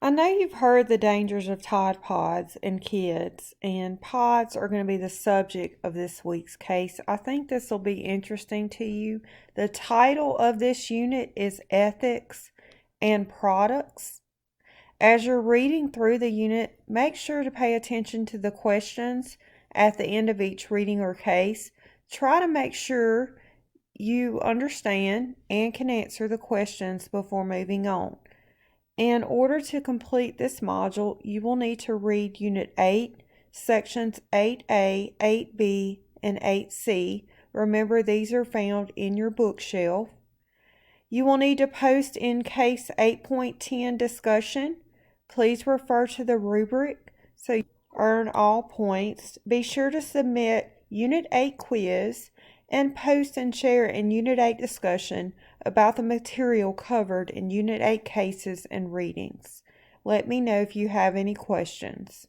I know you've heard the dangers of Tide Pods in kids, and pods are going to be the subject of this week's case. I think this will be interesting to you. The title of this unit is Ethics and Products. As you're reading through the unit, make sure to pay attention to the questions at the end of each reading or case. Try to make sure you understand and can answer the questions before moving on. In order to complete this module, you will need to read Unit 8, Sections 8A, 8B, and 8C. Remember, these are found in your bookshelf. You will need to post in Case 8.10 discussion. Please refer to the rubric so you earn all points. Be sure to submit Unit 8 quiz and post and share in Unit 8 discussion about the material covered in Unit 8 cases and readings. Let me know if you have any questions.